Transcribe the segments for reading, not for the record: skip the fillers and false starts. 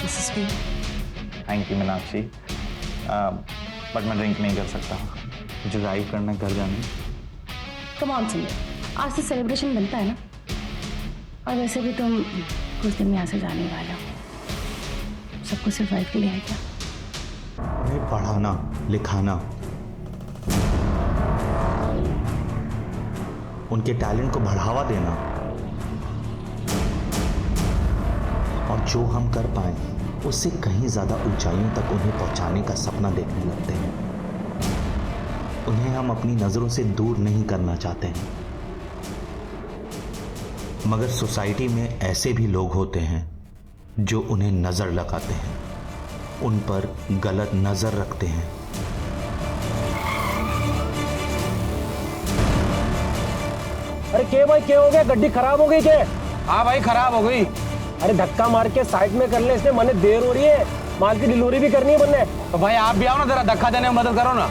This is for you. Thank you Meenakshi, but मैं drink नहीं कर सकता, मुझे ड्राइव करना घर जाने। कम ऑन सुनिए, आज से सेलिब्रेशन बनता है ना, और वैसे भी तुम कुछ दिन में यहाँ से जाने वाले हो, सब कुछ सिर्फ वाइफ के लिए है क्या? उन्हें पढ़ाना लिखाना, उनके टैलेंट को बढ़ावा देना, और जो हम कर पाए उससे कहीं ज्यादा ऊंचाइयों तक उन्हें पहुंचाने का सपना देखने लगते हैं। उन्हें हम अपनी नजरों से दूर नहीं करना चाहते हैं, मगर सोसाइटी में ऐसे भी लोग होते हैं जो उन्हें नजर लगाते हैं, उन पर गलत नजर रखते हैं। अरे क्या भाई, क्या हो गया? गड्डी खराब हो गई क्या? हाँ भाई खराब हो गई। अरे धक्का मार के साइड में कर ले, इसमें मने देर हो रही है, माल की डिलीवरी भी करनी है बनने। तो भाई आप भी आओ ना, जरा धक्का देने में मदद करो ना।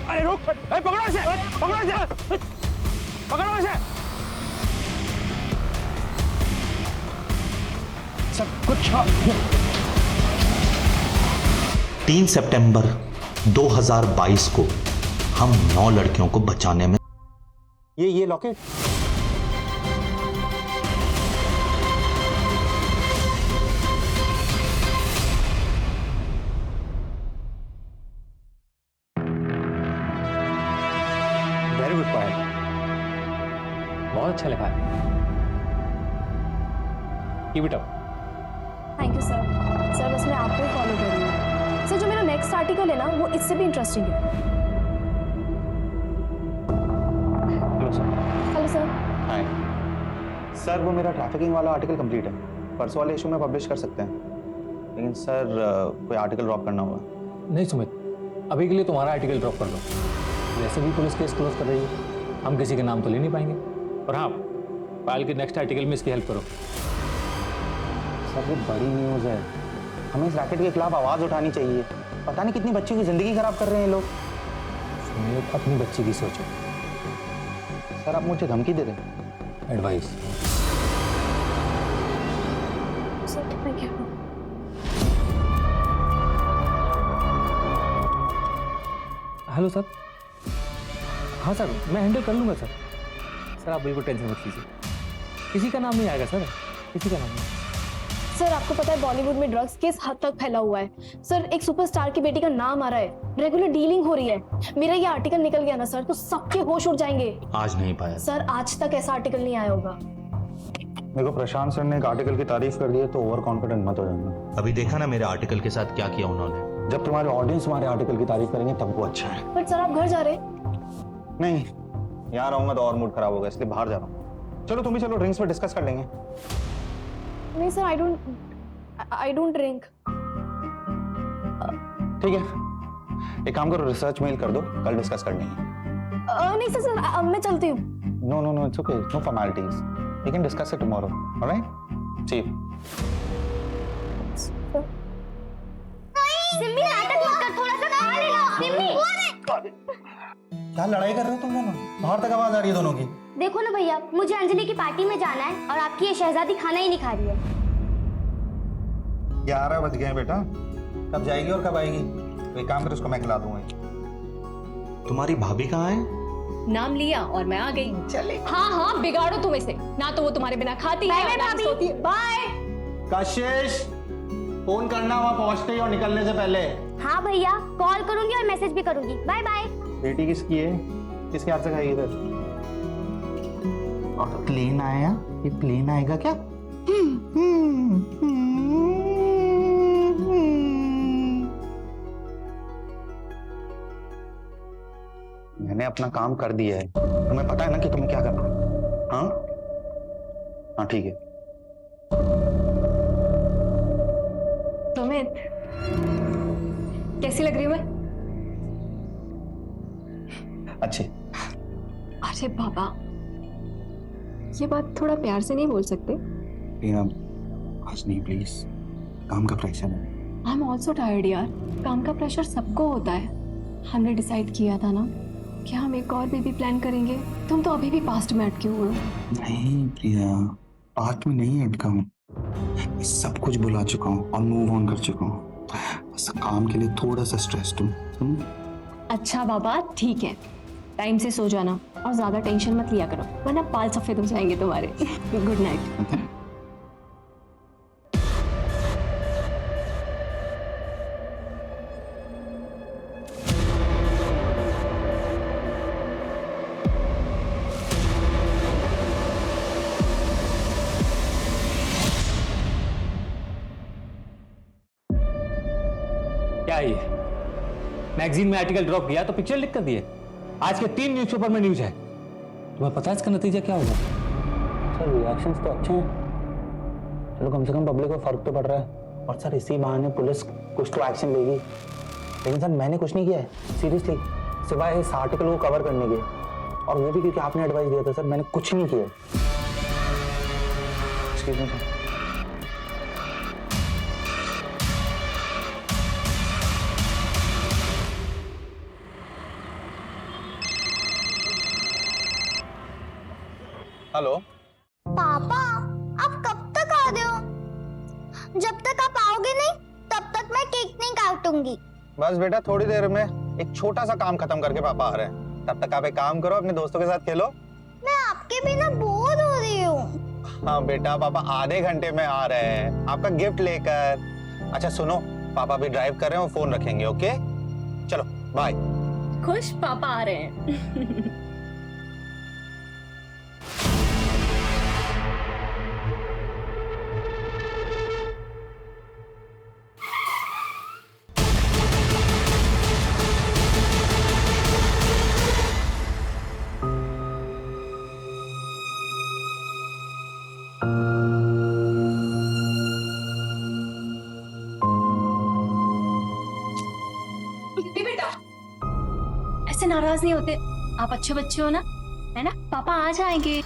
अरे रुक, पकड़ो इसे, पकड़ो इसे, पकड़ो इसे। सब कुछ 3 सितंबर 2022 को हम 9 लड़कियों को बचाने में ये लॉकेट वेरी गुड पायल, बहुत अच्छा लिखा है। Keep it up. Thank you sir. Sir बस मैं आपको ही फॉलो कर रही हूँ। सर जो मेरा नेक्स्ट आर्टिकल है ना, वो इससे भी इंटरेस्टिंग है। Hello sir. Hello sir. Hi sir, वो मेरा ट्रैफिकिंग वाला आर्टिकल कंप्लीट है, परसों वाले इशू में पब्लिश कर सकते हैं, लेकिन सर कोई आर्टिकल ड्रॉप करना होगा। नहीं सुमित, अभी के लिए तुम्हारा आर्टिकल ड्रॉप कर दो। वैसे भी पुलिस केस क्लोज कर रही है, हम किसी के नाम तो ले नहीं पाएंगे। और हाँ, पायल के नेक्स्ट आर्टिकल में इसकी हेल्प करो। सर ये बड़ी न्यूज़ है, हमें इस रैकेट के खिलाफ आवाज़ उठानी चाहिए। पता नहीं कितनी बच्चों की ज़िंदगी खराब कर रहे हैं लोग। सुमित, अपनी बच्ची की सोचो। सर आप मुझे धमकी दे रहे हैं? Advice. Sir thank you. Hello sir. हाँ सर, मैं हैंडल कर लूँगा सर। सर आप बिल्कुल टेंशन मत लीजिए, किसी का नाम नहीं आएगा सर, किसी का नाम नहीं। सर आपको पता है बॉलीवुड में ड्रग्स किस हद तक फैला हुआ है। सर एक सुपरस्टार की बेटी का नाम आ रहा है, रेगुलर डीलिंग हो रही है। मेरा ये आर्टिकल निकल गया ना सर, तो सबके होश उड़ जाएंगे। आज नहीं पाया सर आज तक ऐसा आर्टिकल नहीं आया होगा। देखो प्रशांत सर ने एक आर्टिकल की तारीफ कर दी है तो ओवर कॉन्फिडेंट मत हो जाना। अभी देखा ना मेरे आर्टिकल के साथ क्या किया उन्होंने। जब तुम्हारे ऑडियंस तुम्हारे आर्टिकल की तारीफ करेंगे तब वो अच्छा है। बट सर आप घर जा रहे? नहीं, यहाँ रहूंगा तो और मूड खराब होगा, इसलिए बाहर जा रहा हूँ। चलो तुम भी चलो, ड्रिंक्स पे डिस्कस कर लेंगे। नहीं सर, आई डोंट ड्रिंक। ठीक है, एक काम करो, रिसर्च मेल कर दो, कल डिस्कस कर लेंगे। नहीं सर, सर मैं चलती हूँ। No no no, it's okay, no formalities, we can discuss it tomorrow, alright? See you. Simmi नाटक मत कर, थोड़ा सा खा ले लो। सिम्मी क्या लड़ाई कर रहे हो तुम दोनों? बाहर तक आवाज आ रही है दोनों की। देखो ना भैया, मुझे अंजलि की पार्टी में जाना है और आपकी ये शहजादी खाना ही नहीं खा रही है। 11 बज गए बेटा, कब जाएगी और कब आएगी? तो एक काम कर, उसको मैं खिला दूंगा। तुम्हारी भाभी कहाँ है? नाम लिया और मैं आ गई। चले। हाँ हाँ, बिगाड़ो तुम इसे, ना तो वो तुम्हारे बिना खाती है और ना ही सोती है। बाय। कशिश, फोन करना वहाँ पहुँचते ही और निकलने से पहले। हाँ भैया, कॉल करूंगी और मैसेज भी करूंगी। Bye bye. बेटी किसकी है? किसके हाथ से खाएगी इधर? और प्लेन आया, ये प्लेन आएगा क्या? मैंने अपना काम कर दिया है, तुम्हें पता है ना कि तुम्हें क्या करना है? हाँ हाँ ठीक है। सुमित, कैसी लग रही हूँ मैं? अच्छी। अरे बाबा, ये बात थोड़ा प्यार से नहीं बोल सकते? प्रिया आज नहीं प्लीज, काम का प्रेशर है। आई एम ऑल्सो टायर्ड यार। काम का प्रेशर सबको होता है। हमने डिसाइड किया था ना कि हम एक और बेबी प्लान करेंगे। तुम तो अभी भी पास्ट में अटके हुए हो। नहीं प्रिया, पार्ट में नहीं अटका हूँ, मैं सब कुछ भुला चुका हूँ और मूव ऑन कर चुका हूँ। बस काम के लिए थोड़ा सा स्ट्रेस्ड हूँ। अच्छा बाबा ठीक है, टाइम से सो जाना और ज्यादा टेंशन मत लिया करो वरना बाल सफेद हो जाएंगे तुम्हारे। Good night. क्या ये मैगजीन में आर्टिकल ड्रॉप किया तो पिक्चर लिख कर दिए। आज के 3 न्यूज़पेपर में न्यूज़ है। तुम्हें पता है इसका नतीजा क्या होगा? सर रिएक्शंस तो अच्छे हैं, चलो कम से कम पब्लिक को फर्क तो पड़ रहा है। और सर इसी बहाने पुलिस कुछ तो एक्शन लेगी। लेकिन सर मैंने कुछ नहीं किया है सीरियसली, सिवाय इस आर्टिकल को कवर करने के, और वो भी क्योंकि आपने एडवाइस दिया था। सर मैंने कुछ नहीं किया। Excuse me sir. हेलो पापा, आप कब तक आ रहे हो? जब तक आप आओगे नहीं तब तक मैं केक नहीं काटूंगी। बस बेटा थोड़ी देर में एक छोटा सा काम खत्म करके पापा आ रहे हैं। तब तक आप एक काम करो, अपने दोस्तों के साथ खेलो। मैं आपके बिना बोर हो रही हूँ। हाँ बेटा, पापा आधे घंटे में आ रहे हैं आपका गिफ्ट लेकर। अच्छा सुनो, पापा भी ड्राइव कर रहे हैं, वो फोन रखेंगे। ओके चलो बाय। खुश पापा आ रहे हैं। बेटा ऐसे नाराज नहीं होते, आप अच्छे बच्चे हो ना, है ना? पापा आ जाएंगे।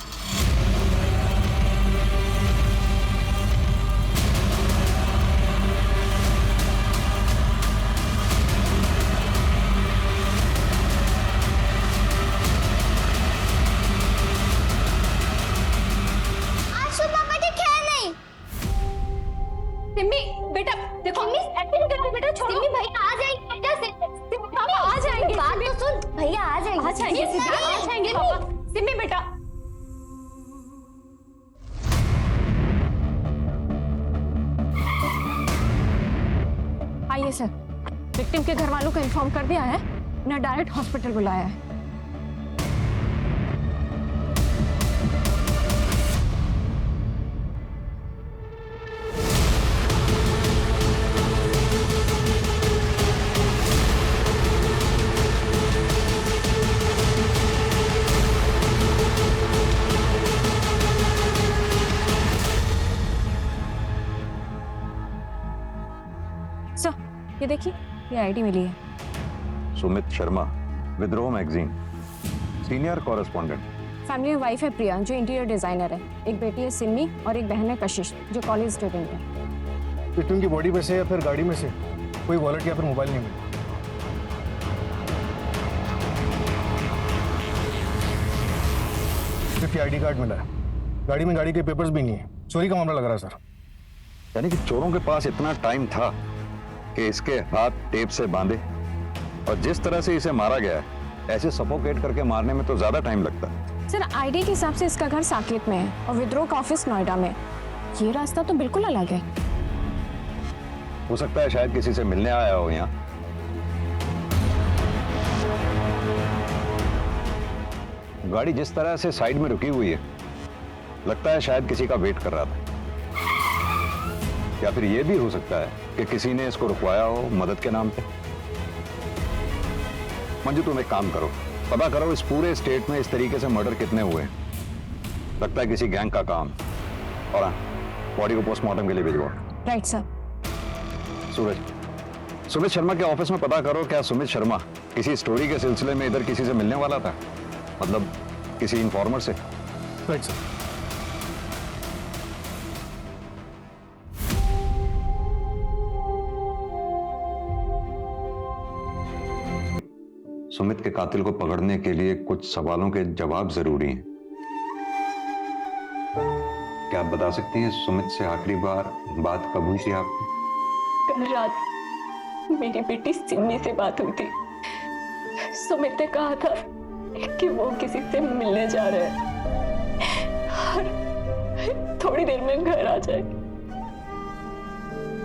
आज तो पापा ठीक है नहीं। सिम्मी बेटा देखो, बेटा छोड़ो। सिम्मी भैया आ जाएंगे। पापा आ जाएंगे। बात तो सुन, भैया आ जाएंगे। आ जाएंगे सिम्मी, आ जाएंगे पापा। सिम्मी बेटा आइए सर, विक्टिम के घर वालों को इन्फॉर्म कर दिया है, उन्हें डायरेक्ट हॉस्पिटल बुलाया है। सर ये देखिए, ये आईडी मिली है। सुमित शर्मा, विद्रोह मैगजीन, सीनियर कॉरेस्पॉन्डेंट। फैमिली में वाइफ है प्रिया जो इंटीरियर डिजाइनर है, एक बेटी है सिम्मी और एक बहन है कशिश जो कॉलेज स्टूडेंट है। विक्टिम की बॉडी में से या फिर गाड़ी में से कोई वॉलेट या फिर मोबाइल नहीं मिला। सिर्फ आईडी कार्ड मिला है, गाड़ी में गाड़ी के पेपर्स भी नहीं है। चोरी का मामला लग रहा है सर। यानी कि चोरों के पास इतना टाइम था कि इसके हाथ टेप से बांधे, और जिस तरह से इसे मारा गया है ऐसे सफोकेट करके मारने में तो ज्यादा टाइम लगता है। सर आईडी के हिसाब से इसका घर साकेत में है और विद्रोह का ऑफिस नोएडा में। ये रास्ता तो बिल्कुल अलग है। हो सकता है शायद किसी से मिलने आया हो यहाँ। गाड़ी जिस तरह से साइड में रुकी हुई है, लगता है शायद किसी का वेट कर रहा था, या फिर यह भी हो सकता है कि किसी ने इसको रुकवाया हो मदद के नाम पे। मंजू तुम एक काम करो, पता करो इस पूरे स्टेट में इस तरीके से मर्डर कितने हुए हैं। लगता है किसी गैंग का काम। और हाँ, बॉडी को पोस्टमार्टम के लिए भिजवाओ। Right sir. सूरज, सुमित शर्मा के ऑफिस में पता करो, क्या सुमित शर्मा किसी स्टोरी के सिलसिले में इधर किसी से मिलने वाला था, मतलब किसी इन्फॉर्मर से? Right sir. सुमित के कातिल को पकड़ने के लिए कुछ सवालों के जवाब जरूरी हैं। क्या आप बता सकती हैं सुमित से आखिरी बार बात कब हुई थी आपकी? कल रात मेरी बेटी सिमी से बात हुई थी। सुमित ने कहा था कि वो किसी से मिलने जा रहे हैं और थोड़ी देर में घर आ जाए।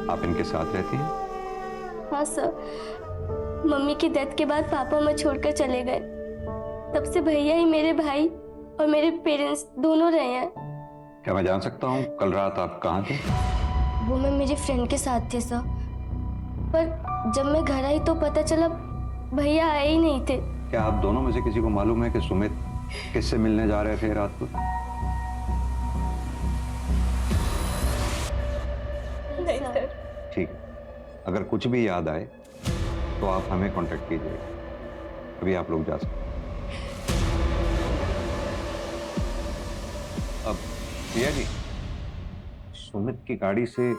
आप इनके साथ रहती हैं? हाँ सर, मम्मी की डेथ के बाद पापा मुझे छोड़कर चले गए। तब से भैया ही मेरे भाई और मेरे पेरेंट्स दोनों रहे हैं। क्या मैं जान सकता हूँ कल रात आप कहाँ थे? वो मैं मेरी फ्रेंड के साथ थे सर, पर जब मैं घर आई तो पता चला भैया आए ही नहीं थे। क्या आप दोनों में से किसी को मालूम है कि सुमित किससे मिलने जा रहे थे रात को? नहीं सर। ठीक, अगर कुछ भी याद आए तो आप हमें कांटेक्ट कीजिए। अभी आप लोग जा सकते हैं। अब प्रिया जी, सुमित की गाड़ी से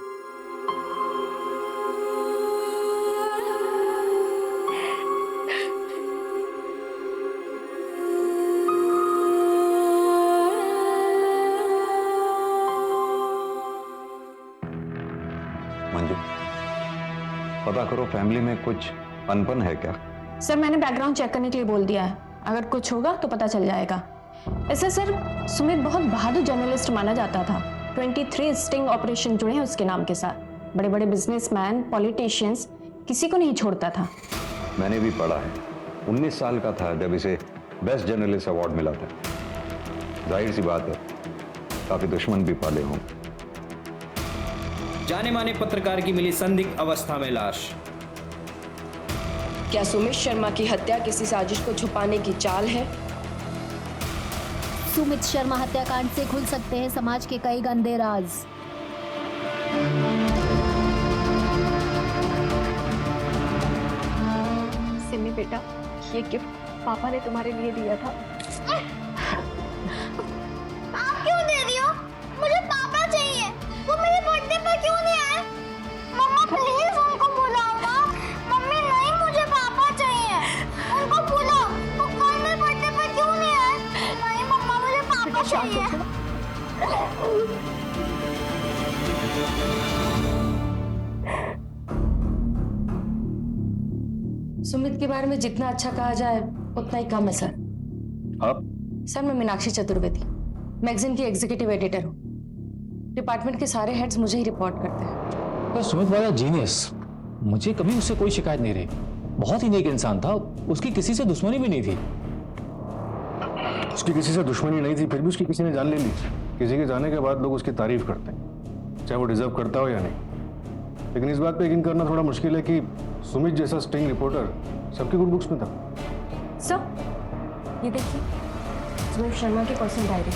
मंजू, पता करो फैमिली में कुछ अनबन है क्या? सर मैंने बैकग्राउंड चेक करने के लिए बोल दिया है, अगर कुछ होगा तो पता चल जाएगा। ऐसे सर सुमित बहुत बहादुर जर्नलिस्ट माना जाता था। 23 स्टिंग ऑपरेशन जुड़े हैं उसके नाम के साथ। बड़े बड़े बिजनेसमैन, पॉलिटिशियंस, किसी को नहीं छोड़ता था। मैंने भी पढ़ा है। 19 साल का था जब इसे बेस्ट जर्नलिस्ट अवार्ड मिला था। जाहिर सी बात है काफी दुश्मन भी पाले हों। जाने माने पत्रकार की मिली संदिग्ध अवस्था में लाश। क्या सुमित शर्मा की हत्या किसी साजिश को छुपाने की चाल है? सुमित शर्मा हत्याकांड से खुल सकते हैं समाज के कई गंदे राज। सिमी बेटा, ये गिफ्ट पापा ने तुम्हारे लिए दिया था। आप क्यों दे रही हो? मुझे पापा चाहिए। वो मेरे बर्थडे पर क्यों नहीं आए? मम्मा प्लीज उनको बुलाओ ना। मम्मी नहीं, मुझे पापा चाहिए। उनको बुलाओ। वो कल मेरे बर्थडे पर क्यों नहीं आए? नहीं मम्मा, मुझे पापा चाहिए। सुमित के बारे में जितना अच्छा कहा जाए उतना ही कम है सर। आप? सर मैं मीनाक्षी चतुर्वेदी, मैगजीन की एग्जीक्यूटिव एडिटर हूँ। डिपार्टमेंट के सारे हेड्स मुझे ही रिपोर्ट करते हैं। पर सुमित वाला जीनियस, मुझे कभी उससे कोई शिकायत नहीं रही। बहुत ही नेक इंसान था, उसकी किसी से दुश्मनी भी नहीं थी। उसकी किसी से दुश्मनी नहीं थी, फिर भी उसकी किसी ने जान ले ली। किसी के जाने के बाद लोग उसकी तारीफ करते हैं, चाहे वो डिजर्व करता हो या नहीं। लेकिन इस बात पे यकीन करना थोड़ा मुश्किल है कि सुमित जैसा स्टिंग रिपोर्टर सबके गुड बुक्स में था। सर ये देखिए, सुमित शर्मा की पर्सनल डायरी।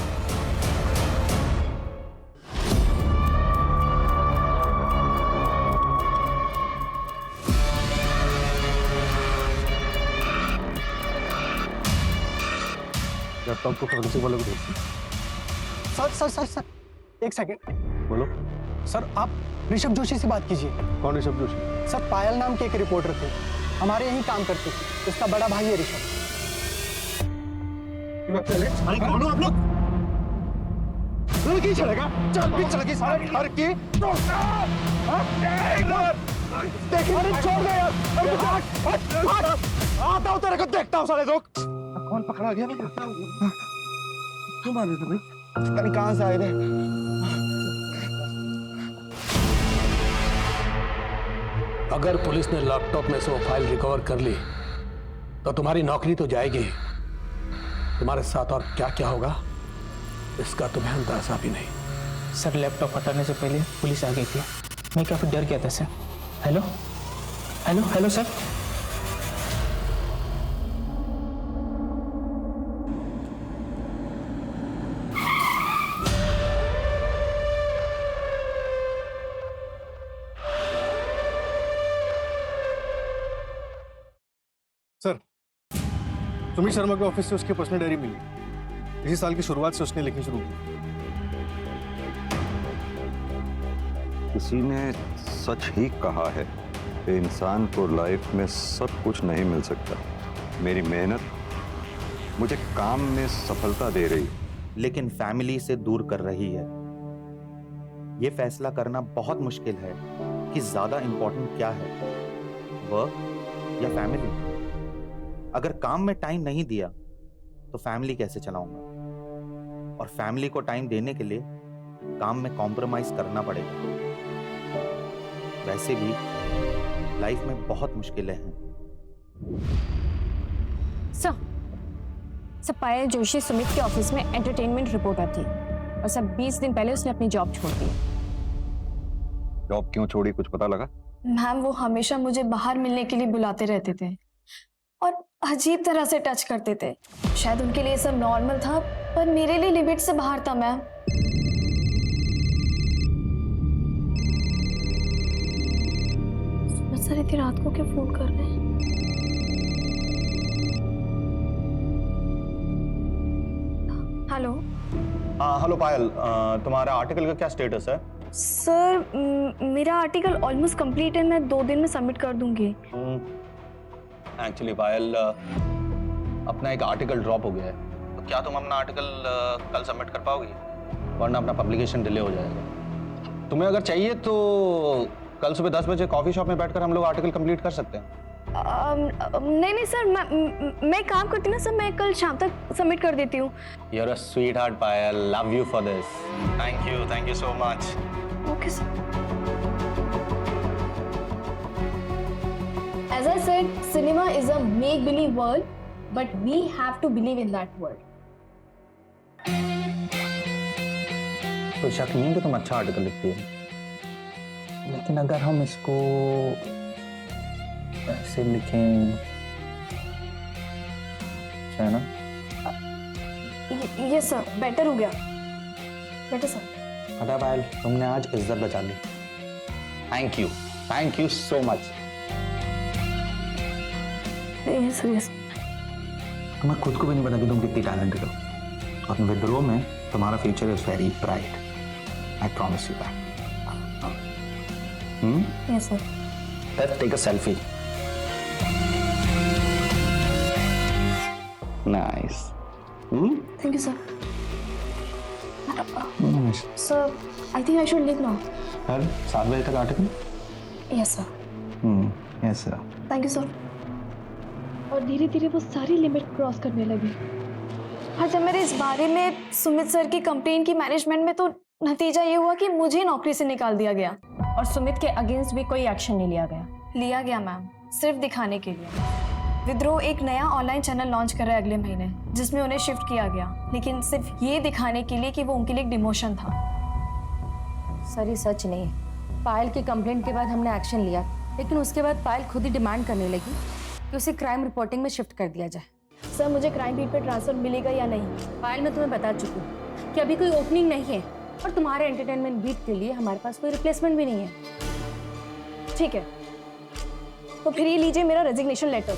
लैपटॉप को फोरेंसिक वाले को भेज। सर एक सेकंड। बोलो। सर आप ऋषभ जोशी से बात कीजिए। कौन ऋषभ जोशी? सर पायल नाम के एक रिपोर्टर थे, हमारे यहीं काम करते थे। उसका बड़ा भाई है ऋषभ। अरे कौन हो आप लोग? लड़की चलेगा? चल भी चलेगी सारे घर की। देखिए, अरे छोड़ दे यार। अरे आता हूँ तेरे को, देखता हूँ साले लोग। कौन पकड़ा गया? क्यों मार रहे थे भाई? पता नहीं कहाँ से आए थे। अगर पुलिस ने लैपटॉप में से वो फाइल रिकवर कर ली तो तुम्हारी नौकरी तो जाएगी, तुम्हारे साथ और क्या क्या होगा इसका तुम्हें अंदाजा भी नहीं। सर लैपटॉप हटाने से पहले पुलिस आ गई थी, मैं काफी डर गया था sir. Hello hello hello sir. Sir Sumit Sharma के ऑफिस से उसकी पर्सनल डायरी मिली। इसी साल की शुरुआत से उसने लिखनी शुरू की। किसी ने सच ही कहा है कि इंसान को लाइफ में सब कुछ नहीं मिल सकता, मेरी मेहनत मुझे काम में सफलता दे रही, लेकिन फैमिली से दूर कर रही है। यह फैसला करना बहुत मुश्किल है कि ज्यादा इंपॉर्टेंट क्या है, वर्क या फैमिली। अगर काम में टाइम नहीं दिया तो फैमिली कैसे चलाऊंगा, और फैमिली को टाइम देने के लिए काम में कॉम्प्रोमाइज करना पड़ेगा। वैसे भी लाइफ में बहुत मुश्किलें हैं। सर पायल जोशी सुमित के ऑफिस में एंटरटेनमेंट रिपोर्टर थी और सब 20 दिन पहले उसने अपनी जॉब छोड़ दी। जॉब क्यों छोड़ी, कुछ पता लगा? मैम वो हमेशा मुझे बाहर मिलने के लिए बुलाते रहते थे और अजीब तरह से टच करते थे। शायद उनके लिए सब नॉर्मल था, पर मेरे लिए लिमिट से बाहर था मैम। सर इतनी रात को क्यों फोन कर रहे हैं? हेलो। हेलो पायल, तुम्हारा आर्टिकल का क्या स्टेटस है? सर मेरा आर्टिकल ऑलमोस्ट कंप्लीट है, मैं 2 दिन में सबमिट कर दूंगी। एक्चुअली पायल, अपना एक आर्टिकल ड्रॉप हो गया है, तो क्या तुम अपना आर्टिकल कल सबमिट कर पाओगी? वरना अपना पब्लिकेशन डिले हो जाएगा। तुम्हें अगर चाहिए तो कल सुबह 10 बजे कॉफी शॉप में बैठकर हम लोग आर्टिकल कंप्लीट कर सकते हैं। नहीं सर, मैं काम करती ना सर, मैं कल शाम तक सबमिट कर देती हूँ। You're a sweetheart, Payal, love you for this. Thank you so much. Okay sir. As I said, cinema is a make-believe world, but we have to believe in that world. तो शक नहीं कि तुम अच्छा article लिखती हो, लेकिन अगर हम इसको ऐसे लिखें, है ना? ये सर बेटर हो गया, बेटर सर। पता है पायल, तुमने आज इज्जत बचा ली। Thank you so much. Yes. तुम्हें खुद को भी नहीं पता कि तुम कितनी टैलेंटेड हो, और विद्रोह में तुम्हारा future is very bright. I promise you that. Yes sir. Let's take a selfie. Nice. Thank you sir. Sir, I think I should leave now. कल 7 बजे तक article? Yes sir. Yes sir. Thank you sir. और धीरे धीरे वो सारी limit cross करने लगी। और जब मेरे इस बारे में सुमित सर की कंप्लेन की मैनेजमेंट में, तो नतीजा ये हुआ कि मुझे नौकरी से निकाल दिया गया। और सुमित के अगेंस्ट भी कोई एक्शन नहीं लिया गया। लिया गया मैम, सिर्फ दिखाने के लिए। विद्रोह एक नया ऑनलाइन चैनल लॉन्च कर रहा है अगले महीने, जिसमें उन्हें शिफ्ट किया गया, लेकिन सिर्फ ये दिखाने के लिए कि वो उनके लिए एक डिमोशन था। सर ये सच नहीं है। पायल की कंप्लेंट के बाद हमने एक्शन लिया, लेकिन उसके बाद पायल खुद ही डिमांड करने लगी कि उसे क्राइम रिपोर्टिंग में शिफ्ट कर दिया जाए। सर मुझे क्राइम बीट पे ट्रांसफर मिलेगा या नहीं? पायल मैं तुम्हें बता चुकी हूँ कि अभी कोई ओपनिंग नहीं है, और तुम्हारे एंटरटेनमेंट बीट के लिए हमारे पास कोई रिप्लेसमेंट भी नहीं है। ठीक है, तो फिर ये लीजिए मेरा रेजिग्नेशन लेटर।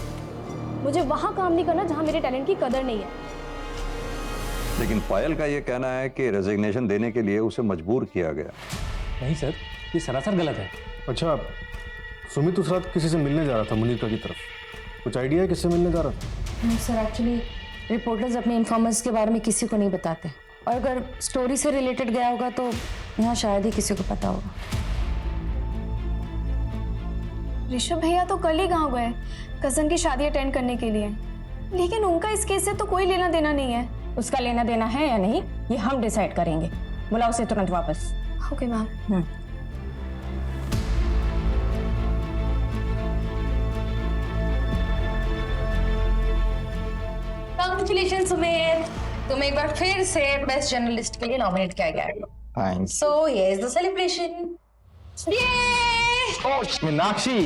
मुझे वहां काम नहीं करना जहां मेरे टैलेंट की कदर नहीं है। लेकिन पायल का ये कहना है कि रेजिग्नेशन देने के लिए उसे मजबूर किया गया। नहीं सर, ये सरासर गलत है। अच्छा, सुमित उस रात किसी से मिलने जा रहा था मुनीता की तरफ, कुछ आइडिया है किससे मिलने जा रहा था? नहीं सर, एक्चुअली रिपोर्टर्स अपने इन्फॉर्मर्स के बारे में किसी को नहीं बताते, और अगर स्टोरी से रिलेटेड गया होगा तो यहाँ शायद ही किसी को पता होगा। ऋषभ भैया तो कल ही गाँव गए कजन की शादी अटेंड करने के लिए, लेकिन उनका इस केस से तो कोई लेना देना नहीं है। उसका लेना देना है या नहीं ये हम डिसाइड करेंगे। बुलाओ उसे तुरंत वापस। Okay ma'am. कांग्रेचुलेशन सुमित, तुम एक बार फिर से बेस्ट जर्नलिस्ट के लिए नॉमिनेट किया गया है। Thanks. So here is the celebration. Oh Meenakshi,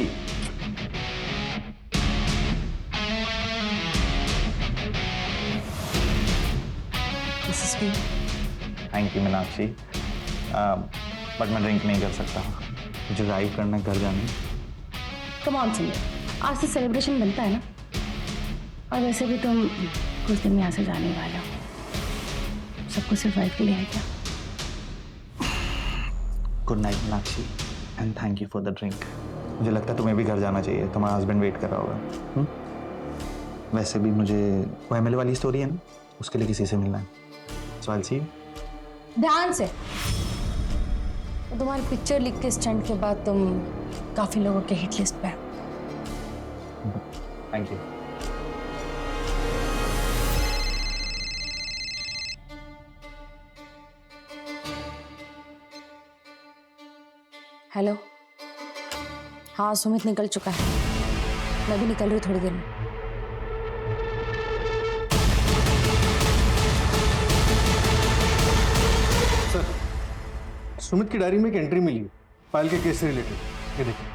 this is me. Thank you Meenakshi, but मैं ड्रिंक नहीं कर सकता, मुझे ड्राइव करना, घर जाना। कम ऑन सुमित, आज से सेलिब्रेशन बनता है ना, और वैसे भी तुम कुछ दिन में यहाँ से जाने वाले हो, सब कुछ सिर्फ वाइफ के लिए है क्या? Good night Meenakshi, and thank you for the drink. मुझे लगता है तुम्हें भी घर जाना चाहिए, तुम्हारा हस्बैंड वेट कर रहा होगा। वैसे भी मुझे वो एमएलए वाली स्टोरी है ना, उसके लिए किसी से मिलना है। सो आई विल सी यू। ध्यान से। तुम्हारी पिक्चर लीक के स्टंट के बाद तुम काफी लोगों के हिट लिस्ट पे हो। Thank you. हेलो। हाँ, सुमित निकल चुका है। मैं भी निकल रही थोड़ी देर में। सर, सुमित की डायरी में एक एंट्री मिली है पायल के केस से रिलेटेड। ये देखिए।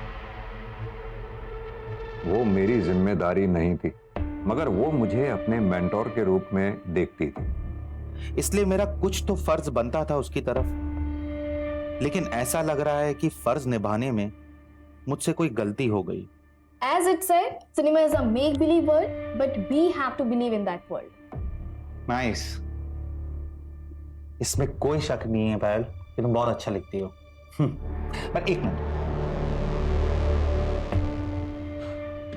वो मेरी जिम्मेदारी नहीं थी, मगर वो मुझे अपने मेंटोर के रूप में देखती थी, इसलिए मेरा कुछ तो फर्ज बनता था उसकी तरफ। लेकिन ऐसा लग रहा है कि फर्ज निभाने में मुझसे कोई गलती हो गई। As it said, cinema is a make-believe world, but we have to believe in that world. Nice. इसमें कोई शक नहीं है पायल कि तुम बहुत अच्छा लिखती हो। पर एक मिनट,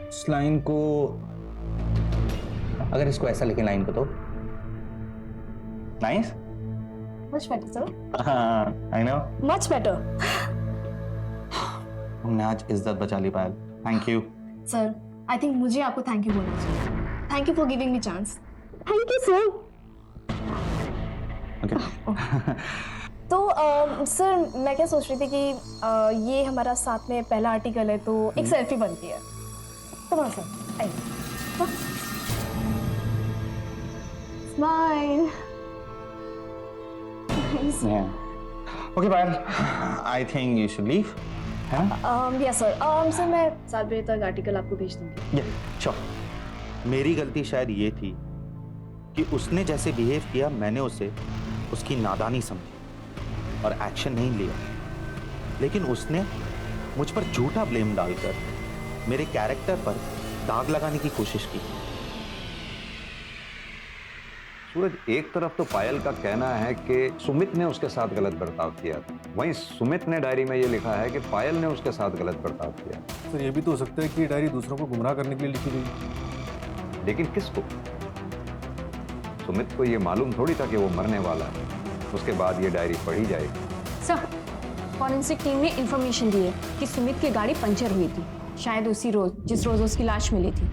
इस लाइन को, अगर इसको ऐसा लिखे लाइन को तो नाइस। Much better, sir. हाँ, I know. Much better. तुमने आज इज्जत बचा ली Payal. Thank you. Sir, I think मुझे आपको थैंक यू बोलना चाहिए। Thank you for giving me chance. Thank you, sir. Okay. तो सर मैं क्या सोच रही थी कि ये हमारा साथ में पहला आर्टिकल है, तो एक सेल्फी बनती है। Come on, sir. आइए। Smile. Yeah. Okay, Payal. I think you should leave. Yes, sir. Sir मैं 7 बजे तक आर्टिकल आपको भेज दूंगी। Yeah, sure. मेरी गलती शायद ये थी कि उसने जैसे बिहेव किया, मैंने उसे उसकी नादानी समझी और एक्शन नहीं लिया। लेकिन उसने मुझ पर झूठा ब्लेम डालकर मेरे कैरेक्टर पर दाग लगाने की कोशिश की। सूरज, एक तरफ तो पायल का कहना है कि सुमित ने उसके साथ गलत बर्ताव किया था, वहीं सुमित ने डायरी में ये लिखा है कि पायल ने उसके साथ गलत बर्ताव किया। सर, ये भी तो हो सकता है कि ये डायरी दूसरों को गुमराह करने के लिए लिखी गई। लेकिन किसको? सुमित को ये मालूम थोड़ी था कि वो मरने वाला है। उसके बाद ये डायरी पढ़ी जाएगी। सर, फॉरेंसिक टीम ने इंफॉर्मेशन दी है कि सुमित की गाड़ी पंचर हुई थी, शायद उसी रोज जिस रोज उसकी लाश मिली थी।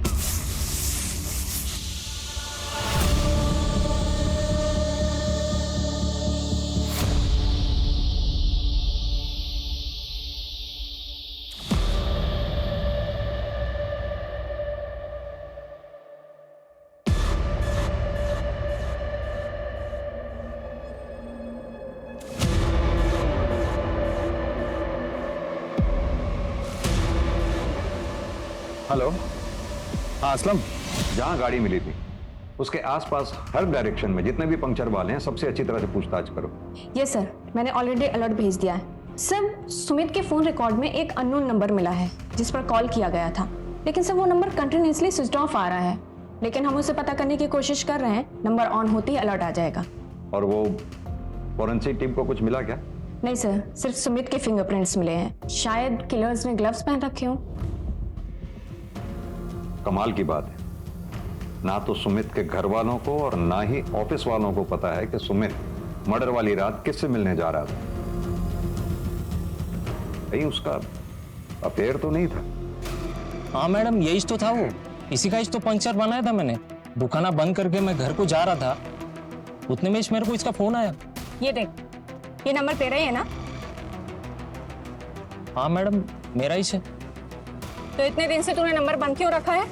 हेलो। हाँ असलम, जहाँ गाड़ी मिली थी उसके आसपास हर डायरेक्शन में जितने भी पंक्चर वाले हैं सबसे अच्छी तरह से पूछताछ करो। यस सर, मैंने ऑलरेडी अलर्ट भेज दिया है। सर, सुमित के फोन रिकॉर्ड में एक अननोन नंबर मिला है जिस पर कॉल किया गया था, लेकिन सर वो नंबर कंटिन्यूसली स्विच ऑफ आ रहा है। लेकिन हम उसे पता करने की कोशिश कर रहे हैं, नंबर ऑन होते ही अलर्ट आ जाएगा। और वो फॉरेंसिक टीम को कुछ मिला क्या? नहीं सर, सिर्फ सुमित के फिंगरप्रिंट्स मिले हैं। शायद किलर्स ने ग्लव्स पहन रखे हों। कमाल की बात है, ना तो सुमित के घर वालों को और ना ही ऑफिस वालों को पता है कि सुमित मर्डर वाली रात किससे मिलने जा रहा था। कहीं उसका अफेयर तो नहीं था? हाँ मैडम, यही तो था वो। इसी का तो पंक्चर बनाया था मैंने। दुकाना बंद करके मैं घर को जा रहा था, उतने में मेरे को इसका फोन आया। ये देख, ये नंबर तेरा ही है ना? हाँ मैडम, मेरा ही है। तो इतने दिन से तूने नंबर बंद क्यों रखा है?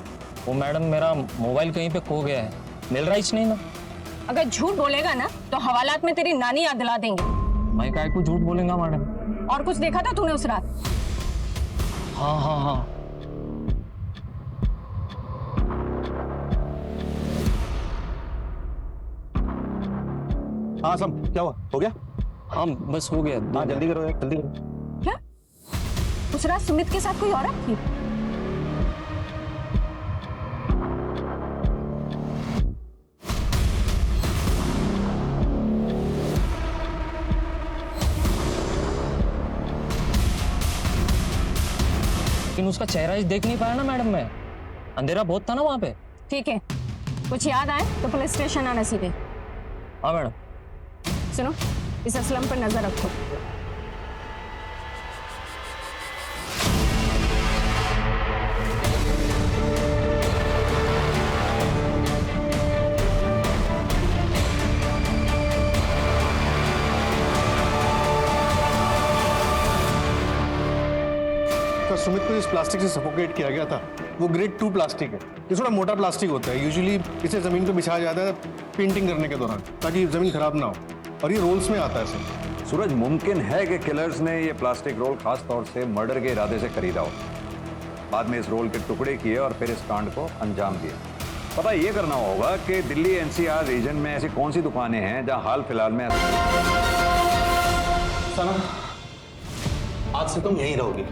वो मैडम, मेरा मोबाइल कहीं पे खो गया है, मिल रहा ही नहीं ना। अगर झूठ बोलेगा ना तो हवालात में तेरी नानी याद दिला देंगे। मैं काय को झूठ बोलेगा मैडम? और कुछ देखा था तूने उस रात? हाँ हाँ हाँ। हाँ सम, क्या हुआ? हो गया? हाँ बस हो गया। हाँ जल्दी करो यार, जल्दी करो। क्या उस रात सुमित के साथ कोई औरत थी? लेकिन उसका चेहरा देख नहीं पाया ना मैडम मैं, अंधेरा बहुत था ना वहां पे। ठीक है, कुछ याद आए तो पुलिस स्टेशन आना सीधे। हाँ मैडम। सुनो, इस असलम पर नजर रखो। तो सुमित को जिस प्लास्टिक से सफोकेट किया गया था वो ग्रेड 2 प्लास्टिक है। ये थोड़ा मोटा प्लास्टिक होता है। यूजुअली इसे जमीन पे बिछाया जाता है पेंटिंग करने के दौरान, ताकि जमीन खराब ना हो, और ये रोल्स में आता है सर। सूरज, मुमकिन है कि किलर्स ने ये प्लास्टिक रोल खास तौर से मर्डर के इरादे से खरीदा हो, बाद में इस रोल के टुकड़े किए और फिर इस कांड को अंजाम दिया। पता ये करना होगा कि दिल्ली एनसीआर रीजन में ऐसी कौन सी दुकानें हैं जहां हाल फिलहाल में सना, आज से तुम यहीं रहोगी।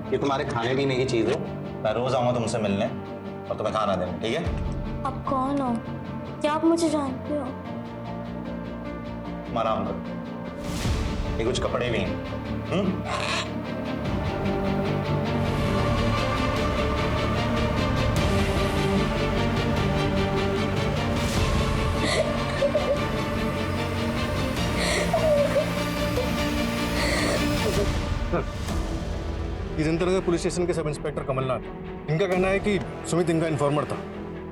ये तुम्हारे खाने पीने की चीज है। मैं रोज आऊंगा तुमसे मिलने और तुम्हें खाना देने, ठीक है? आप कौन हो? क्या आप मुझे जानते हो? तुम आराम करो, ये कुछ कपड़े भी हैं। ये जनता पुलिस स्टेशन के सब इंस्पेक्टर कमलनाथ, इनका कहना है कि सुमित इनका इन्फॉर्मर था।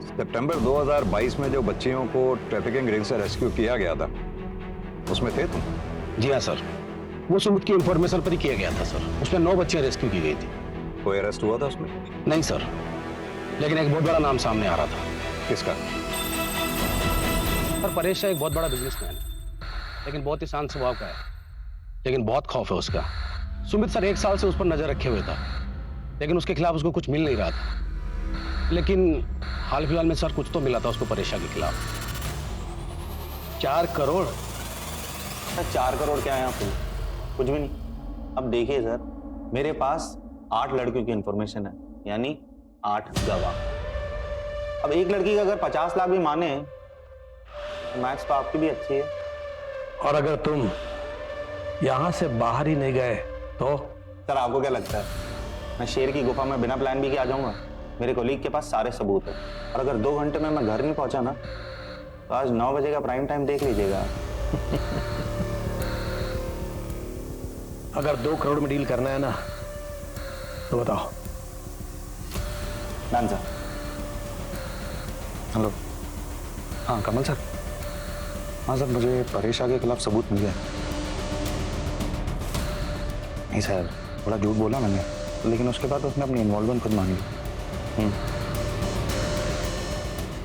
सितंबर 2022 में जो बच्चियों को ट्रैफिकिंग रिंग से रेस्क्यू किया गया था, उसमें थे तुम? जी हाँ सर, वो सुमित की इंफॉर्मेशन पर ही किया गया था सर। उसमें 9 बच्चियां रेस्क्यू की गई थी। कोई अरेस्ट हुआ था उसमें? नहीं सर, लेकिन एक बहुत बड़ा नाम सामने आ रहा था। किसका? सर, परेश एक बहुत बड़ा बिजनेसमैन है, लेकिन बहुत ही शांत स्वभाव का है, लेकिन बहुत खौफ है उसका। सुमित सर 1 साल से उस पर नजर रखे हुए था, लेकिन उसके खिलाफ उसको कुछ मिल नहीं रहा था। लेकिन हाल फिलहाल में सर कुछ तो मिला था उसको परेशा के खिलाफ। 4 करोड़? 4 करोड़ क्या है यहाँ पे? कुछ भी नहीं। अब देखिए सर, मेरे पास 8 लड़कियों की इंफॉर्मेशन है, यानी 8 गवाह। अब एक लड़की का अगर 50 लाख भी माने, तो मैथ्स तो आपकी भी अच्छी है। और अगर तुम यहां से बाहर ही नहीं गए तो? सर, आपको क्या लगता है मैं शेर की गुफा में बिना प्लान बी के आ जाऊंगा? मेरे कोलीग के पास सारे सबूत है, और अगर 2 घंटे में मैं घर नहीं पहुंचा ना, तो आज 9 बजे का प्राइम टाइम देख लीजिएगा। अगर 2 करोड़ में डील करना है ना, तो बताओ। Done sir. हेलो। हाँ कमल सर। हाँ सर, मुझे परेशा के खिलाफ सबूत मिल गया। नहीं सर, थोड़ा झूठ बोला मैंने, लेकिन उसके बाद उसने अपनी इन्वॉल्वमेंट खुद मान ली।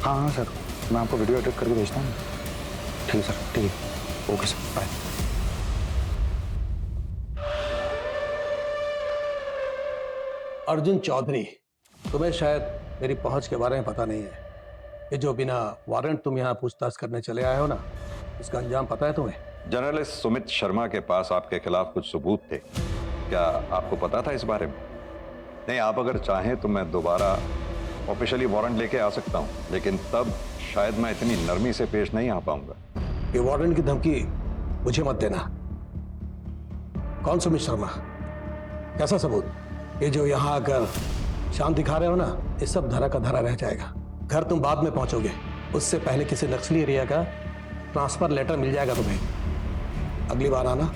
हाँ हाँ सर, मैं आपको वीडियो एडिट करके भेजता हूँ। ठीक है सर, ठीक है, okay sir, bye. Arjun Chaudhary, तुम्हें शायद मेरी पहुंच के बारे में पता नहीं है। ये जो बिना वारंट तुम यहाँ पूछताछ करने चले आए हो ना, इसका अंजाम पता है तुम्हें? जर्नलिस्ट सुमित शर्मा के पास आपके खिलाफ कुछ सबूत थे, क्या आपको पता था इस बारे में? नहीं, आप अगर चाहें तो मैं दोबारा ऑफिशियली वारंट लेके आ सकता हूं, लेकिन तब शायद मैं इतनी नरमी से पेश नहीं आ पाऊंगा। ये वारंट की धमकी मुझे मत देना। कौन सुमित शर्मा? कैसा सबूत? ये जो यहाँ आकर शांत दिखा रहे हो ना, ये सब धरा का धरा रह जाएगा। घर तुम बाद में पहुंचोगे, उससे पहले किसी नक्सली एरिया का ट्रांसफर लेटर मिल जाएगा तुम्हें। अगली बार आना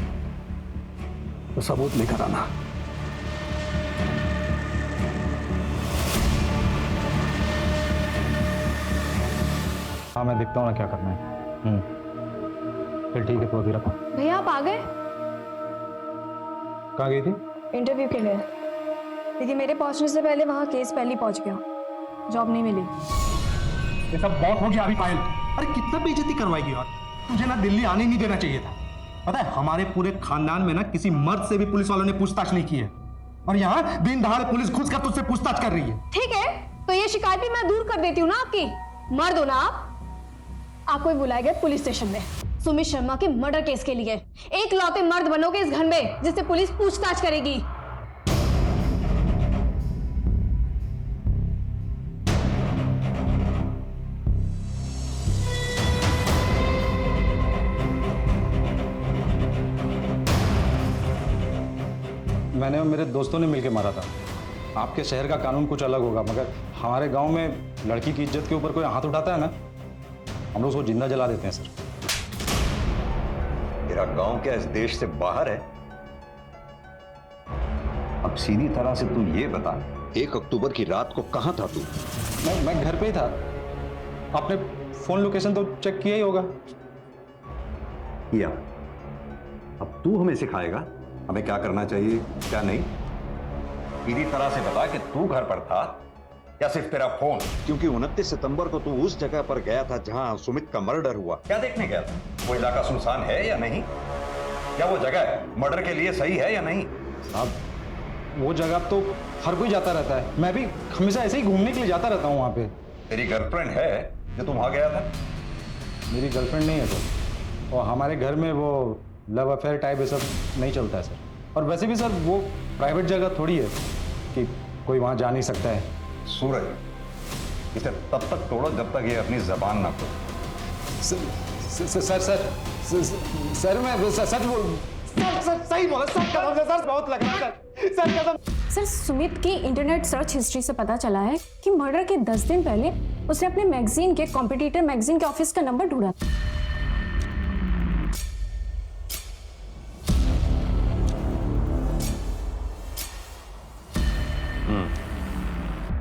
तो सबूत लेकर आना। हाँ मैं देखता हूँ ना क्या करना है। फिर ठीक है, तो रखा। भैया आप आ गए? कहाँ गई थी? इंटरव्यू के लिए, लेकिन मेरे पहुंचने से पहले वहाँ केस पहले पहुंच गया, जॉब नहीं मिली। ये सब बहुत हो गया अभी पायल। अरे कितना बेइज्जती करवाएगी यार, तुझे ना दिल्ली आने नहीं देना चाहिए था। पता है हमारे पूरे खानदान में ना किसी मर्द से भी पुलिस वालों ने पूछताछ नहीं की है, और यहाँ दिन दहाड़े पुलिस घुस कर तुझसे पूछताछ कर रही है। ठीक है, तो ये शिकायत भी मैं दूर कर देती हूँ ना आपकी। मर्द हो ना आपको ही बुलाया गया पुलिस स्टेशन में सुमित शर्मा के मर्डर केस के लिए। एक लौते मर्द बनोगे इस घर में जिससे पुलिस पूछताछ करेगी। मैंने और मेरे दोस्तों ने मिलकर मारा था। आपके शहर का कानून कुछ अलग होगा, मगर हमारे गांव में लड़की की इज्जत के ऊपर कोई हाथ उठाता है ना, हम लोग उसको जिंदा जला देते हैं सर। तेरा गांव क्या इस देश से बाहर है? अब सीधी तरह से तू ये बता, 1 अक्टूबर की रात को कहां था तू? मैं घर पे ही था। आपने फोन लोकेशन तो चेक किया ही होगा। किया। अब तू हमें सिखाएगा हमें क्या करना चाहिए क्या नहीं? सीधी तरह से बता कि तू घर पर था या सिर्फ तेरा फोन? क्योंकि 29 सितंबर को तू उस जगह पर गया था जहां सुमित का मर्डर हुआ। क्या देखने गया था? वो इलाका सुनसान है या नहीं? क्या वो जगह मर्डर के लिए सही है या नहीं? साहब, वो जगह तो हर कोई जाता रहता है, मैं भी हमेशा ऐसे ही घूमने के लिए जाता रहता हूँ वहाँ पे। तेरी गर्लफ्रेंड है जो तू वहां गया था? मेरी गर्लफ्रेंड नहीं है सर, और हमारे घर में वो लव अफेयर टाइप ये सब नहीं चलता है सर। और वैसे भी सर वो प्राइवेट जगह थोड़ी है कि कोई वहाँ जा नहीं सकता है। सूरज, इसे तब तक तोड़ो जब तक ये अपनी जबान ना खोले। सर मैं सच बोल सर सही बोला सर, कसम से सर, बहुत लग रहा है सर कसम। सर सुमित की इंटरनेट सर्च हिस्ट्री से पता चला है कि मर्डर के 10 दिन पहले उसने अपने मैगजीन के कॉम्पिटिटर मैगजीन के ऑफिस का नंबर ढूंढा था।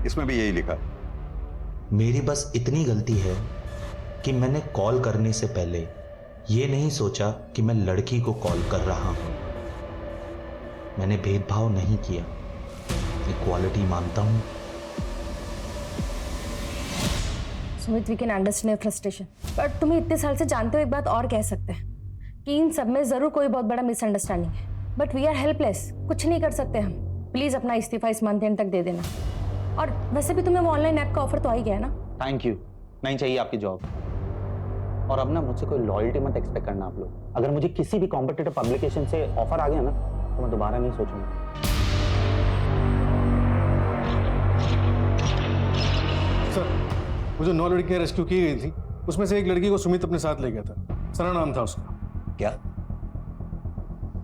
इसमें भी यही लिखा। मेरी बस इतनी गलती है कि मैंने कॉल करने से पहले ये नहीं सोचा कि मैं लड़की को कॉल कर रहा हूं। मैंने भेदभाव नहीं किया, इक्वालिटी मानता हूं। Sumit, we can understand your frustration, but तुम्हें इतने साल से जानते हो एक बात और कह सकते हैं कि इन सब में जरूर कोई बहुत बड़ा मिसअंडरस्टैंडिंग है, बट वी आर हेल्पलेस, कुछ नहीं कर सकते हम। प्लीज अपना इस्तीफा इस मंथ एंड तक दे देना। और वैसे भी तुम्हें वो ऑनलाइन ऐप का ऑफर तो आ ही गया ना। थैंक यू, नहीं चाहिए आपकी जॉब। और अब ना मुझसे कोई लॉयल्टी मत एक्सपेक्ट करना आप लोग। अगर मुझे किसी भी कॉम्पिटिटिव पब्लिकेशन से ऑफर आ गया ना तो मैं दोबारा नहीं सोचूंगा। सर, वो जो 9 लड़कियां रेस्क्यू की गई थी उसमें से एक लड़की को सुमित अपने साथ ले गया था। सना नाम था उसका। क्या?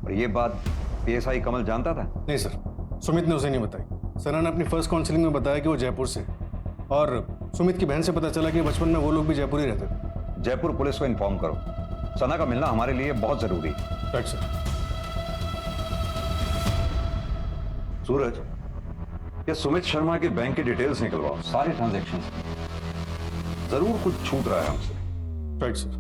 और ये बात पीएसआई कमल जानता था? नहीं सर, सुमित ने उसे नहीं बताई। सना ने अपनी फर्स्ट काउंसलिंग में बताया कि वो जयपुर से है, और सुमित की बहन से पता चला कि बचपन में वो लोग भी जयपुर ही रहते थे। जयपुर पुलिस को इन्फॉर्म करो, सना का मिलना हमारे लिए बहुत जरूरी है। Right sir. सूरज, ये सुमित शर्मा के बैंक की डिटेल्स निकलवाओ, सारे ट्रांजैक्शन। जरूर कुछ छूट रहा है हमसे। Right sir.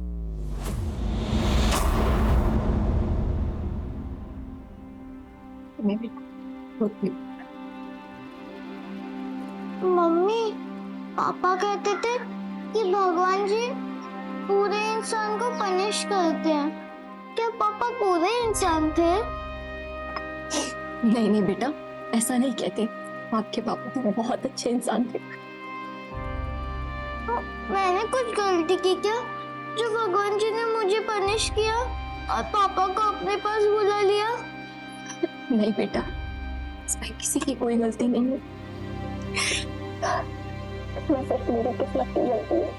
मम्मी, पापा कहते थे कि भगवान जी पूरे इंसान को पनिश करते हैं। क्या पापा पूरे इंसान थे? नहीं नहीं बेटा, ऐसा नहीं कहते। आपके पापा तो बहुत अच्छे इंसान थे। मैंने कुछ गलती की क्या जो भगवान जी ने मुझे पनिश किया और पापा को अपने पास बुला लिया? नहीं बेटा, इसमें किसी की कोई गलती नहीं है। मैं सिर्फ मेरी किस्मत की गलती है।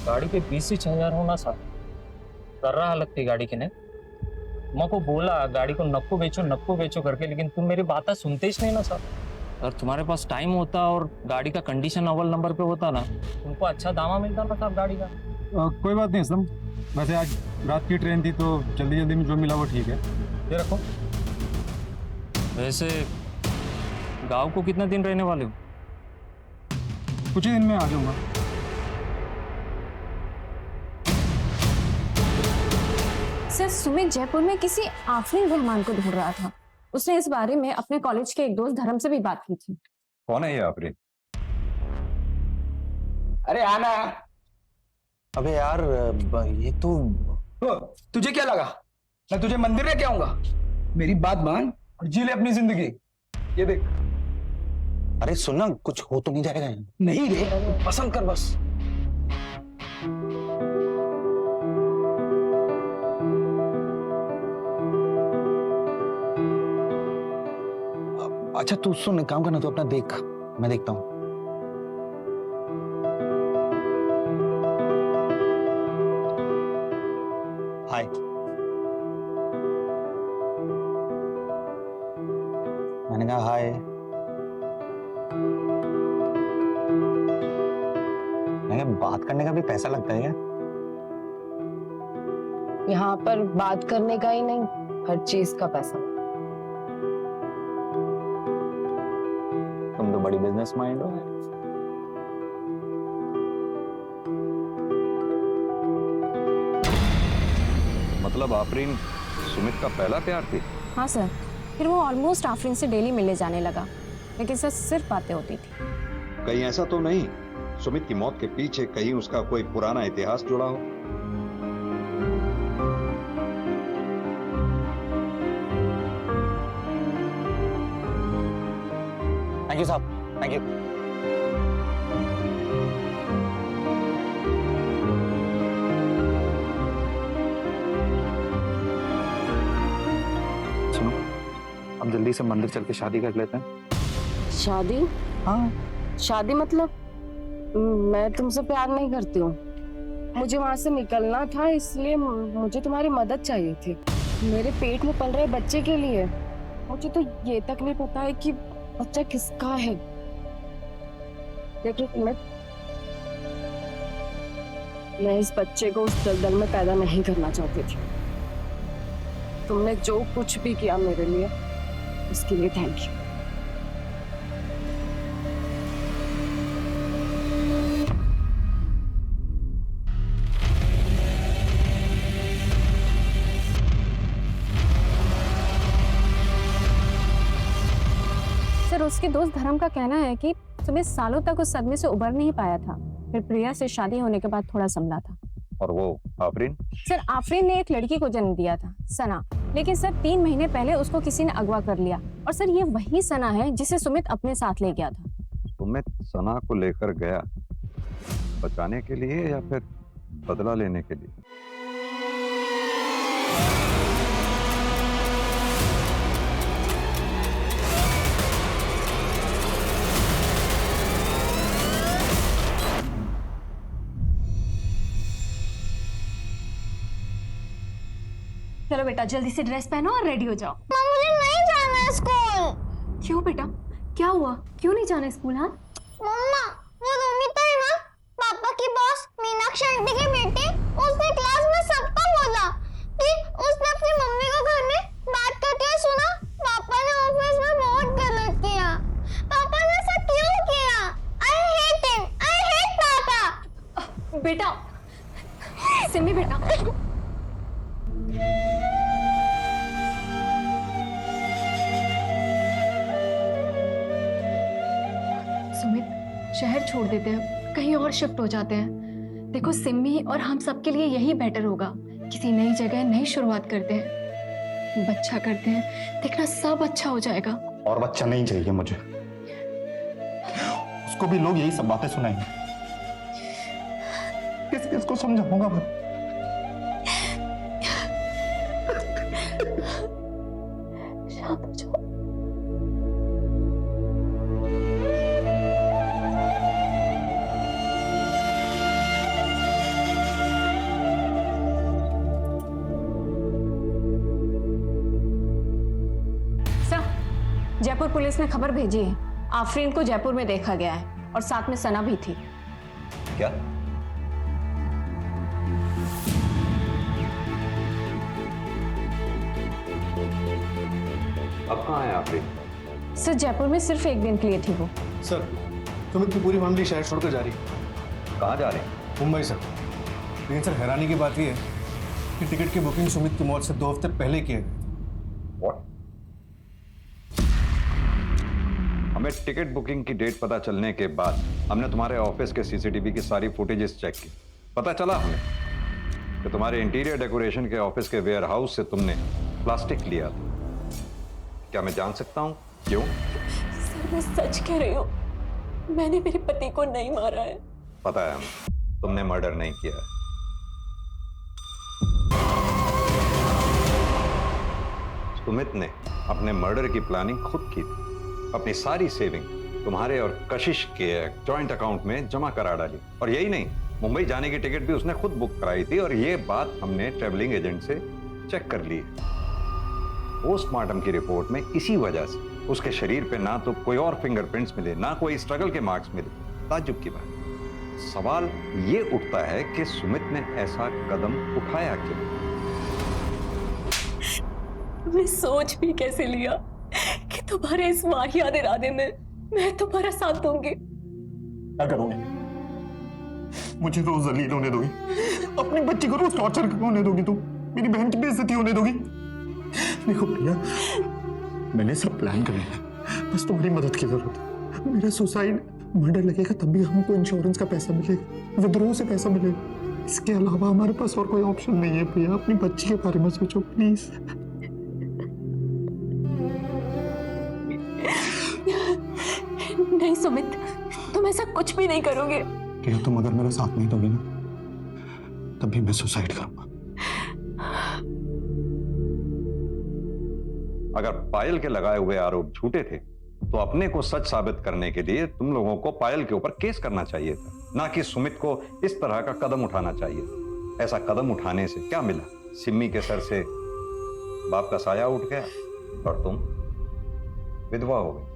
गाड़ी के 20,000 होना सा कर रहा लगती गाड़ी के ने। मैं को बोला गाड़ी को नक्को बेचो करके, लेकिन तुम मेरी बात सुनते ही नहीं ना सर। अगर तुम्हारे पास टाइम होता और गाड़ी का कंडीशन अव्वल नंबर पे होता ना, तुमको अच्छा दामा मिलता ना साहब गाड़ी का। कोई बात नहीं सम, वैसे आज रात की ट्रेन थी तो जल्दी जल्दी में जो मिला वो ठीक है। ये रखो। वैसे गांव को कितना दिन रहने वाले हो? कुछ ही दिन में आ जाऊंगा। सर सुमित जयपुर में किसी आफरीन रहमान को ढूंढ रहा था। उसने इस बारे में अपने कॉलेज के एक दोस्त धर्म से भी बात की थी। कौन है ये आफरीन? अरे आना। अबे यार, ये तो तुझे क्या लगा मैं तुझे मंदिर लेके आऊंगा? मेरी बात मान और जी ले अपनी जिंदगी। ये देख। अरे सुनना, कुछ हो तो नहीं जाएगा? नहीं रे, पसंद कर बस। अच्छा तू सुन, काम करना, तू अपना देख, मैं देखता हूँ। हाय। मैंने कहा हाय। इन्हें बात करने का भी पैसा लगता है क्या? यहाँ पर बात करने का ही नहीं, हर चीज का पैसा। तुम तो बड़ी बिजनेस माइंड हो। मतलब आफरीन सुमित का पहला प्यार थी? हाँ सर, फिर वो ऑलमोस्ट आफरीन से डेली मिलने जाने लगा, लेकिन सर सिर्फ बातें होती थी। कहीं ऐसा तो नहीं सुमित की मौत के पीछे कहीं उसका कोई पुराना इतिहास जुड़ा हो? थैंक यू साहब, थैंक यू। सुनो, अब जल्दी से मंदिर चल के शादी कर लेते हैं। शादी? हाँ। शादी मतलब? मैं तुमसे प्यार नहीं करती हूँ। मुझे वहां से निकलना था, इसलिए मुझे तुम्हारी मदद चाहिए थी। मेरे पेट में पल रहे बच्चे के लिए। मुझे तो ये तक नहीं पता है कि बच्चा किसका है। देखो मैं इस बच्चे को उस दलदल में पैदा नहीं करना चाहती थी। तुमने जो कुछ भी किया मेरे लिए, उसके लिए थैंक यू। सर, उसके दोस्त धर्म का कहना है कि सुमित सालों तक उस सदमे से उबर नहीं पाया था, फिर प्रिया से शादी होने के बाद थोड़ा संभला था। और वो आफरीन? सर, आफरीन ने एक लड़की को जन्म दिया था, सना, लेकिन सर 3 महीने पहले उसको किसी ने अगवा कर लिया। और सर ये वही सना है जिसे सुमित अपने साथ ले गया था। सुमित सना को लेकर गया बचाने के लिए या फिर बदला लेने के लिए? चलो बेटा, जल्दी से ड्रेस पहनो और रेडी हो जाओ। मुझे नहीं जाना है स्कूल। क्यों बेटा, क्या हुआ? क्यों नहीं जाना स्कूल? हाँ मम्मा, वो रोमिता है ना, पापा की बॉस मीनाक्षी आंटी की बेटी, उसने क्लास में सबको बोला कि उसने अपनी मम्मी को घर में बात करते हुए सुना। पापा ने ऑफिस में बहुत गलत किया। पापा ने ऐसा क्यों किया? I hate him, I hate पापा। बेटा, सिमी बेटा, सुमित, शहर छोड़ देते हैं, कहीं और शिफ्ट हो जाते हैं। देखो, सिमी और हम सबके लिए यही बेटर होगा। किसी नई जगह नई शुरुआत करते हैं, बच्चा करते हैं, देखना सब अच्छा हो जाएगा। और बच्चा नहीं चाहिए मुझे, उसको भी लोग यही सब बातें सुनाएंगे। किस किस को समझाऊंगा मैं? शांत हो जाओ। जयपुर पुलिस ने खबर भेजी है, आफरीन को जयपुर में देखा गया है और साथ में सना भी थी। क्या? अब कहाँ है आफरीन? सर, जयपुर में सिर्फ 1 दिन के लिए थी वो। सर, सुमित की पूरी फैमिली शहर छोड़कर जा रही है। कहाँ जा रहे हैं? मुंबई सर। लेकिन सर, हैरानी की बात यह है कि टिकट की बुकिंग सुमित की मौत से 2 हफ्ते पहले की है। What? हमें टिकट बुकिंग की डेट पता चलने के बाद हमने तुम्हारे ऑफिस के सीसीटीवी की सारी फुटेजेस चेक की। पता चला हमें कि तुम्हारे इंटीरियर डेकोरेशन के ऑफिस के वेयर हाउस से तुमने प्लास्टिक लिया था। क्या मैं जान सकता हूँ क्यों? सर, मैं सच कह रही हूँ, मैंने मेरे पति को नहीं मारा है। पता है हमें, तुमने मर्डर नहीं किया है। सुमित ने अपने मर्डर की प्लानिंग खुद की थी। अपनी सारी सेविंग तुम्हारे और कशिश के जॉइंट अकाउंट में जमा करा डाली। और यही नहीं, मुंबई जाने की टिकट भी उसने खुद बुक कराई थी। और ये बात हमने ट्रैवलिंग एजेंट से चेक कर ली है। पोस्टमार्टम की रिपोर्ट में इसी वजह से उसके शरीर पे ना तो कोई और फिंगरप्रिंट्स मिले, ना कोई स्ट्रगल के मार्क्स मिले। ताज्जुब की बात। सवाल ये उठता है कि सुमित ने ऐसा कदम उठाया क्यों? मैं सोच भी कैसे लिया कि तुम्हारे इस वाहियात इरादे में मैं तुम्हारा साथ दूंगी। क्या करोगे? मुझे रोज जलील होने दोगी? अपनी बच्ची को रोज टॉर्चर होने दोगी? तुम मेरी बहन की बेइज्जती होने दोगी? देखो प्रिया, मैंने सब प्लान कर लिया, बस तुम्हारी मदद की जरूरत है। मेरा सुसाइड मर्डर लगेगा तब भी हमको इंश्योरेंस का पैसा मिलेगा, विद्रोह से पैसा मिलेगा। इसके अलावा हमारे पास और कोई ऑप्शन नहीं है प्रिया। अपनी बच्ची के बारे में सोचो प्लीज। नहीं सुमित, तुम ऐसा कुछ भी नहीं करोगे। प्रिया, तुम अगर मेरा साथ नहीं दोगे ना, तब भी मैं सुसाइड करूंगा। अगर पायल के लगाए हुए आरोप झूठे थे तो अपने को सच साबित करने के लिए तुम लोगों को पायल के ऊपर केस करना चाहिए था, ना कि सुमित को इस तरह का कदम उठाना चाहिए था। ऐसा कदम उठाने से क्या मिला? सिम्मी के सर से बाप का साया उठ गया और तुम विधवा हो गई।